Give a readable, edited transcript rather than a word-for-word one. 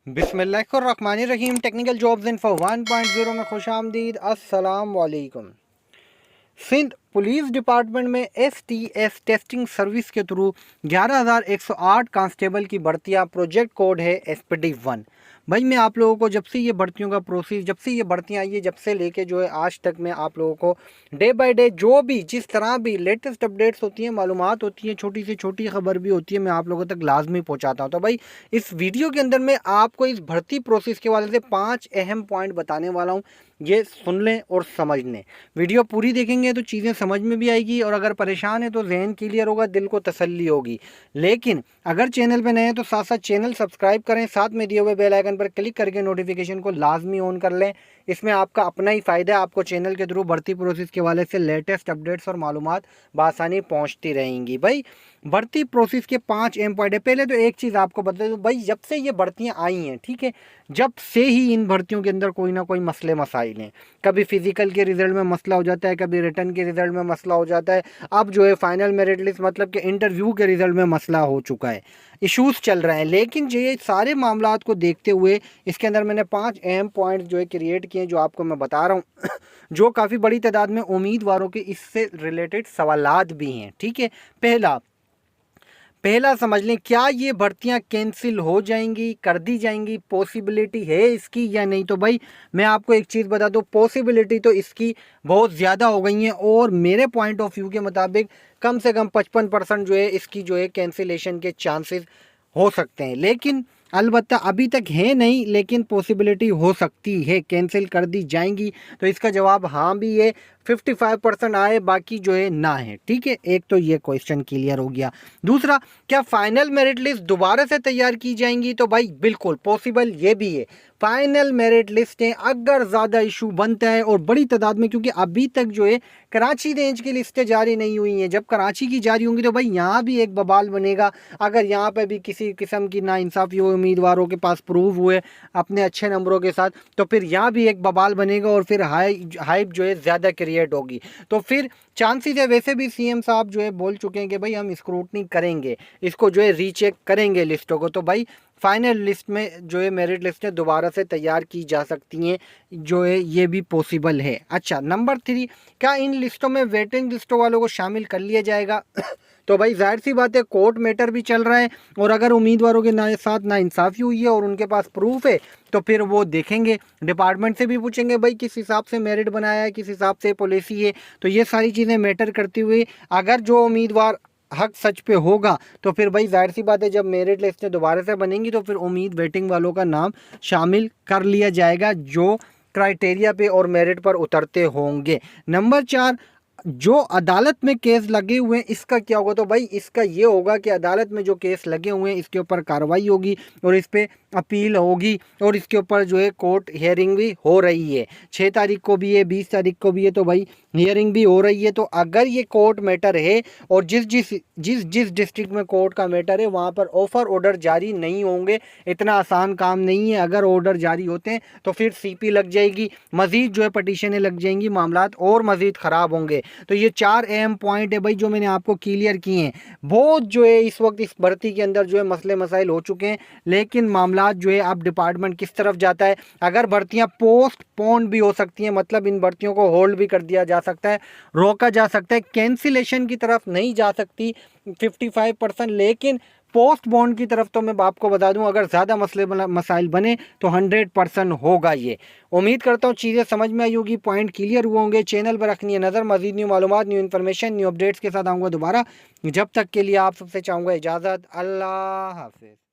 बिस्मिल्लाहिर्रहमानिर्रहीम। Technical jobs info 1.0 में खुश आमदीद। अस्सलाम वालेकुम। सिंध पुलिस डिपार्टमेंट में STS टेस्टिंग सर्विस के थ्रू 11,108 कांस्टेबल की भर्तियां। प्रोजेक्ट कोड है SPD1। भाई मैं आप लोगों को जब से ये भर्तियों का प्रोसेस, जब से ये भर्तियां आई है, जब से लेके जो है आज तक मैं आप लोगों को डे बाय डे जो भी जिस तरह भी लेटेस्ट अपडेट्स होती हैं, मालूमात होती हैं, छोटी से छोटी खबर भी होती है, मैं आप लोगों तक लाजमी पहुंचाता हूं। तो भाई इस वीडियो के अंदर मैं आपको इस भर्ती प्रोसेस के वाले से 5 अहम पॉइंट बताने वाला हूँ। ये सुन लें और समझ लें। वीडियो पूरी देखेंगे तो चीज़ें समझ में भी आएगी, और अगर परेशान है तो जहन क्लियर होगा, दिल को तसल्ली होगी। लेकिन अगर चैनल पे नए हैं तो साथ साथ चैनल सब्सक्राइब करें, साथ में दिए हुए बेल आइकन पर क्लिक करके नोटिफिकेशन को लाजमी ऑन कर लें। इसमें आपका अपना ही फ़ायदा है, आपको चैनल के थ्रू भर्ती प्रोसेस के वाले से लेटेस्ट अपडेट्स और मालूमात बआसानी पहुँचती रहेंगी। भाई भर्ती प्रोसेस के 5 अहम पॉइंट है। पहले तो एक चीज़ आपको बता दूँ भाई, जब से ये भर्तियाँ आई हैं, ठीक है, जब से ही इन भर्तियों के अंदर कोई ना कोई मसले मसाइल हैं। कभी फिजिकल के रिजल्ट में मसला हो जाता है, कभी रिटर्न के रिजल्ट में मसला हो जाता है। अब जो है फाइनल मेरिट लिस्ट मतलब कि इंटरव्यू के रिजल्ट में मसला हो चुका है, इश्यूज चल रहे हैं। लेकिन जो ये सारे मामलात को देखते हुए इसके अंदर मैंने 5 अहम पॉइंट जो है क्रिएट किए, जो आपको मैं बता रहा हूँ जो काफ़ी बड़ी तादाद में उम्मीदवारों के इससे रिलेटेड सवालात भी हैं। ठीक है, पहला समझ लें, क्या ये भर्तियां कैंसिल हो जाएंगी, कर दी जाएंगी? पॉसिबिलिटी है इसकी या नहीं? तो भाई मैं आपको एक चीज़ बता दूं, पॉसिबिलिटी तो इसकी बहुत ज़्यादा हो गई है, और मेरे पॉइंट ऑफ व्यू के मुताबिक कम से कम 55% जो है इसकी जो है कैंसिलेशन के चांसेस हो सकते हैं। लेकिन अलबत्ता अभी तक है नहीं, लेकिन पॉसिबिलिटी हो सकती है कैंसिल कर दी जाएंगी। तो इसका जवाब हाँ भी है। 55% आए, बाकी जो है ना है। ठीक है, एक तो ये क्वेश्चन क्लियर हो गया। दूसरा, क्या फाइनल मेरिट लिस्ट दोबारा से तैयार की जाएंगी? तो भाई बिल्कुल पॉसिबल ये भी है। फाइनल मेरिट लिस्टें अगर ज़्यादा इशू बनता है और बड़ी तादाद में, क्योंकि अभी तक जो है कराची रेंज की लिस्टें जारी नहीं हुई हैं, जब कराची की जारी होंगी तो भाई यहाँ भी एक बवाल बनेगा। अगर यहाँ पे भी किसी किस्म की नाइंसाफ़ी हो, उम्मीदवारों के पास प्रूव हुए अपने अच्छे नंबरों के साथ, तो फिर यहाँ भी एक बवाल बनेगा और फिर हाइप जो है ज़्यादा क्रिएट होगी। तो फिर चांसेस है, वैसे भी CM साहब जो है बोल चुके हैं कि भाई हम स्क्रूटनी करेंगे, इसको जो है रीचेक करेंगे लिस्टों को। तो भाई फाइनल लिस्ट में जो है मेरिट लिस्टें दोबारा से तैयार की जा सकती हैं, जो है ये भी पॉसिबल है। अच्छा, नंबर 3, क्या इन लिस्टों में वेटिंग लिस्टों वालों को शामिल कर लिया जाएगा? तो भाई जाहिर सी बात है, कोर्ट मैटर भी चल रहा है, और अगर उम्मीदवारों के साथ नाइंसाफ़ी हुई है और उनके पास प्रूफ है, तो फिर वो देखेंगे, डिपार्टमेंट से भी पूछेंगे भाई किस हिसाब से मेरिट बनाया है, किस हिसाब से पॉलिसी है। तो ये सारी चीज़ें मैटर करती हुई अगर जो उम्मीदवार हक सच पे होगा, तो फिर भाई जाहिर सी बात है, जब मेरिट लिस्ट दोबारा से बनेंगी तो फिर उम्मीद वेटिंग वालों का नाम शामिल कर लिया जाएगा, जो क्राइटेरिया पे और मेरिट पर उतरते होंगे। नंबर 4, जो अदालत में केस लगे हुए हैं इसका क्या होगा? तो भाई इसका ये होगा कि अदालत में जो केस लगे हुए हैं इसके ऊपर कार्रवाई होगी, और इस पर अपील होगी, और इसके ऊपर जो है कोर्ट हियरिंग भी हो रही है। 6 तारीख को भी है, 20 तारीख को भी है, तो भाई हियरिंग भी हो रही है। तो अगर ये कोर्ट मैटर है, और जिस जिस जिस जिस डिस्ट्रिक्ट में कोर्ट का मैटर है वहाँ पर ऑफर ऑर्डर जारी नहीं होंगे। इतना आसान काम नहीं है। अगर ऑर्डर जारी होते हैं तो फिर CP लग जाएगी, मज़ीद जो है पटिशनें लग जाएंगी, मामलात और मज़ीद ख़राब होंगे। तो ये 4 अहम पॉइंट है भाई जो मैंने आपको क्लियर किए हैं। बहुत जो है इस वक्त इस भर्ती के अंदर जो है मसले मसाइल हो चुके हैं, लेकिन मामलात जो है अब डिपार्टमेंट किस तरफ जाता है। अगर भर्तियां पोस्टपोन भी हो सकती हैं, मतलब इन भर्तियों को होल्ड भी कर दिया जा सकता है, रोका जा सकता है, कैंसिलेशन की तरफ नहीं जा सकती 55%, लेकिन पोस्ट बॉन्ड की तरफ तो मैं आपको बता दूं, अगर ज़्यादा मसले मसाइल बने तो 100% होगा ये। उम्मीद करता हूँ चीज़ें समझ में आई होगी, पॉइंट क्लियर हुए होंगे। चैनल पर रखनी है नज़र, मज़ीद न्यू मालूमात, न्यू इन्फॉर्मेशन, न्यू अपडेट्स के साथ आऊँगा दोबारा। जब तक के लिए आप सबसे चाहूँगा इजाज़त। अल्लाह हाफिज़।